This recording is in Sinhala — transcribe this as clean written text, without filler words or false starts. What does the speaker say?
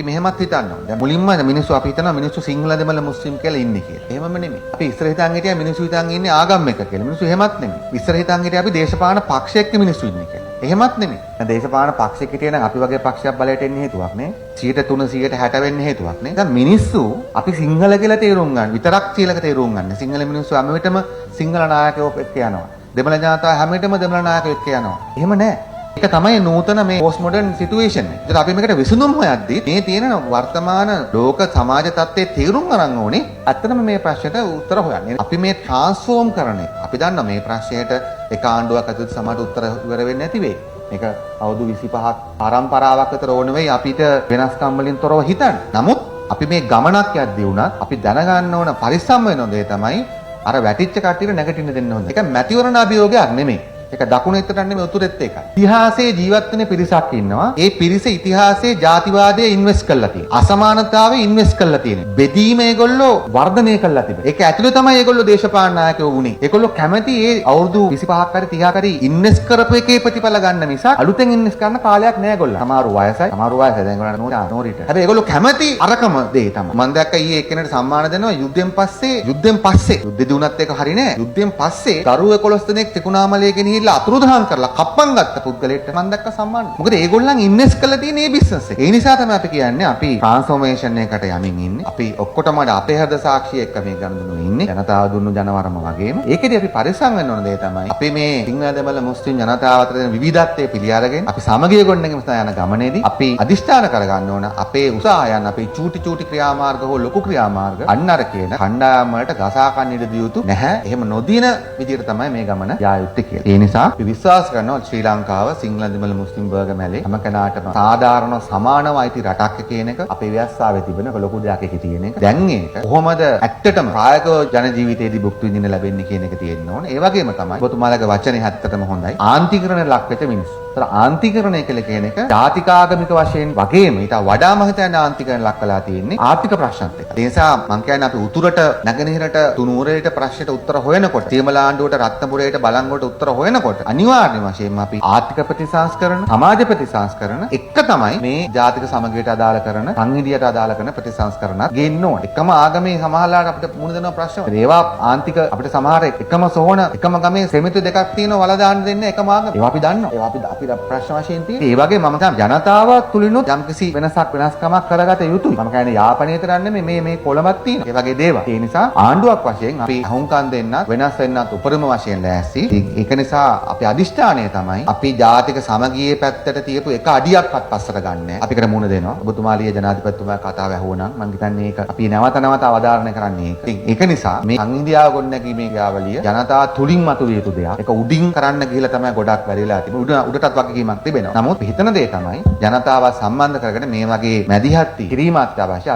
මෙහෙමත් හිතන්න ඕනේ. දැන් මුලින්ම මිනිස්සු අපි හිතනවා මිනිස්සු සිංහල දෙමළ මුස්ලිම් කියලා ඉන්නේ කියලා. එහෙමම නෙමෙයි. අපි ඉස්සර හිතන් හිටියා මිනිස්සු හිතන් ඉන්නේ ආගම් එක කියලා. මිනිස්සු එහෙමත් නෙමෙයි. ඉස්සර හිතන් හිටියා අපි දේශපාලන පක්ෂයක මිනිස්සු ඉන්නේ කියලා. එහෙමත් නෙමෙයි. දැන් දේශපාලන පක්ෂයක හිටියේ නම් අපි වගේ පක්ෂයක් බලයට එන්න හේතුවක් නේ. 103 160 වෙන්න හේතුවක් නේ. දැන් මිනිස්සු අපි සිංහල කියලා තේරුම් ගන්න. විතරක් කියලා තේරුම් ගන්න. සිංහල මිනිස්සු හැම විටම සිංහල නායකයෝ එක්ක යනවා. දෙමළ ජනතාව හැම විටම දෙමළ නායකයෝ එක්ක යනවා. එහෙම නෑ. ඒක තමයි නූතන මේ පෝස්ට් මොඩර්න් සිටුේෂන් එක. ඒත් අපි මේකට විසඳුම් හොයද්දී මේ තියෙන වර්තමාන ලෝක සමාජ තත්ත්වයේ තේරුම් ගන්න ඕනේ. ඇත්තටම මේ ප්‍රශ්නෙට උත්තර හොයන්න. අපි මේ ට්‍රාන්ස්ෆෝම් කරන එක. අපි දන්නවා මේ ප්‍රශ්නයට එක ආණ්ඩුවක් ඇතුළත සමහරට උත්තර ඉවර වෙන්නේ නැති වෙයි. මේක අවුරුදු 25ක් පරම්පරාවක් විතර ඕන වෙයි අපිට වෙනස්කම් වලින් තොරව හිතන්න. නමුත් අපි මේ ගමනක් යද්දී වුණත් අපි දැනගන්න ඕන පරිස්සම් වෙන දේ තමයි අර වැටිච්ච කට්ටියට නැගිටින්න දෙන්න හොඳ. ඒක මැතිවරණ අභියෝගයක් නෙමෙයි. ඒක දකුණු එතට නෙමෙයි උතුරෙත් එකයි. ඉතිහාසයේ ජීවත් වෙන පිරිසක් ඉන්නවා. ඒ පිරිස ඉතිහාසයේ ජාතිවාදයේ ඉන්වෙස්ට් කරලා තියෙනවා. අසමානතාවයේ ඉන්වෙස්ට් කරලා තියෙනවා. බෙදීම ඒගොල්ලෝ වර්ධනය කරලා තිබෙනවා. ඒක ඇතුළේ තමයි ඒගොල්ලෝ දේශපාලන നാයකයෝ වුණේ. ඒගොල්ලෝ කැමති ඒ අවුරුදු 25ක් හරි 30ක් හරි ඉන්වෙස්ට් කරපු එකේ ප්‍රතිඵල ගන්න මිසක් අලුතෙන් ඉන්වෙස්ට් කරන්න කාලයක් නෑ ඒගොල්ලෝ. සමහර වයසයි. සමහර වයසයි දැන් ඒගොල්ලන්ට නෝරිට. හැබැයි ඒගොල්ලෝ කැමති අරකම දේ තමයි. මම දැක්ක ඊයේ එක්කෙනෙකුට සම්මාන දෙනවා යුද්ධෙන් පස්සේ යුද්ධෙ දුණත් එක හරි නෑ. යුද්ධෙන් පස්සේ දරුවෝ 11 දෙනෙක් ත්‍රිකුණාමලයේ ගෙනහිල්ලා අතුරුදහන් කරලා කප්පම් ගත්ත පුද්ගලයෙක්ට මම දැක්ක සම්මාන. මොකද ඒගොල්ලන් ඉන්වෙස්ට් කරලා තියෙන මේ බිස්නස් එක. ඒ නිසා තමයි අපි කියන්නේ අපි ට්‍රාන්ස්ෆෝමේෂන් එකකට යමින් ඉන්නේ. අපි ඔක්කොටම අපේ හද සාක්ෂිය එක්ක මේ ගනුදෙනු ඉන්නේ. ජනතාව දුන්නු ජනවරම වගේම. ඒකෙදි අපි පරිස්සම් වෙන්න ඕන දේ තමයි අපි මේ සිංහල දෙමළ මුස්ලිම් ජනතාව අතර තියෙන විවිධත්වයේ පිළි අරගෙන අපි සමගිය ගොඩනැගීම සඳහා යන ගමනේදී අපි අදිෂ්ඨාන කරගන්න ඕන අපේ උත්සාහයන් අපේ චූටි ක්‍රියාමාර්ග හෝ ලොකු ක්‍රියාමාර්ග අන්න අර කියන කණ්ඩායම් වලට ගසා ගන්න ඉඩ දිය යුතු නැහැ. එහෙම නොදින විදිහට තමයි මේ ගමන යා යුත්තේ කියලා. ඒ නිසා අපි විශ්වාස කරනවා ශ්‍රී ලංකාව සිංහල දෙමළ මුස්ලිම් වර්ග මැලේ හැම කෙනාටම සාධාරණ සමානව අයිති රටක් කියන එක අපේ ව්‍යවස්ථාවේ තිබෙන ලොකු දෙයක් එකේ තියෙන එක. දැන් ඒක කොහොමද ඇත්තටම ප්‍රායෝගිකව ජන ජීවිතයේදී භුක්ති විඳින්න ලැබෙන්නේ කියන එක තියෙන්න ඕනේ. ඒ වගේම තමයි ඔබතුමාලගේ වචනේ ඇත්තටම හොඳයි. ආන්තිකරණ ලක් වෙච්ච මිනිස්සු. ඒතර ආන්තිකරණය කියලා කියන එක ජාතිකාගමික වශයෙන් වගේම ඊට වඩා මහිතන ආන්තිකරණ ලක් වෙලා තියෙන්නේ ආර්ථික ප්‍රශ්නත් එක්ක. ඒ නිසා මම කියන්නේ අපි උතුරට නැගෙනහිරට තුනුරේට ප්‍රශ්නට උත්තර හොයනකොට තේමල ආණ්ඩුවට රත්නපුරේට බලංගොඩට උත්තර හොයනකොට අනිවාර්ය වශයෙන්ම අපි ආර්ථික ප්‍රතිසංස්කරණ සමාජ ප්‍රතිසංස්කරණ එක තමයි මේ ජාතික සමගියට අදාළ කරන සංහිඳියට අදාළ කරන ප්‍රතිසංස්කරණත් ගේන්න ඕනේ. එකම ආගමේ සමහරලාට අපිට මුණ දෙන ප්‍රශ්න ඒවා ආන්තික අපිට සමහර එකම සෝහන එකම ගමේ සෙමිතු දෙකක් තියෙනවා වල දාන්න දෙන්නේ එකම ආගම. ඒවා අපි දන්නවා. ඒවා අපි ප්‍රශ්න වශයෙන් තියෙන්නේ. ඒ වගේ මම තමයි ජනතාව තුලිනුත් යම්කිසි වෙනස්කමක් කරගත යුතුයි. මම කියන්නේ යාපනයේ තරම් නෙමෙයි මේ කොළමක් තියෙනවා. ඒ වගේ දේවල්. ඒ නිසා ආණ්ඩුවක් වශයෙන් අපි අහුම්කම් දෙන්නත් වෙනස් වෙන්නත් උපරිම වශයෙන් ලෑස්ති. ඒක නිසා අපි අදිෂ්ඨානය තමයි අපි ජාතික සමගියේ පැත්තට තියපු එක අඩියක්වත් පස්සට ගන්නෑ. අපි කර මුණ දෙනවා. ඔබතුමාලිය ජනාධිපතිතුමා කතාව ඇහුවනම් මම හිතන්නේ ඒක අපි නැවත අවධාරණය කරන්නේ ඒක. ඒක නිසා මේ සංහිඳියාව ගොඩනැගීමේ ක්‍රියාවලිය ජනතාව තුලින් මතුවිය යුතු දෙයක්. ඒක උඩින් කරන්න ගිහිල්ලා තමයි ගොඩක් වැඩිලා තිබුණේ. උඩටත් වගකීමක් තිබෙනවා. නමුත් හිතන දේ තමයි ජනතාව සම්බන්ධ කරගෙන මේ වගේ මැදිහත් කිරීමක් අවශ්‍යයි.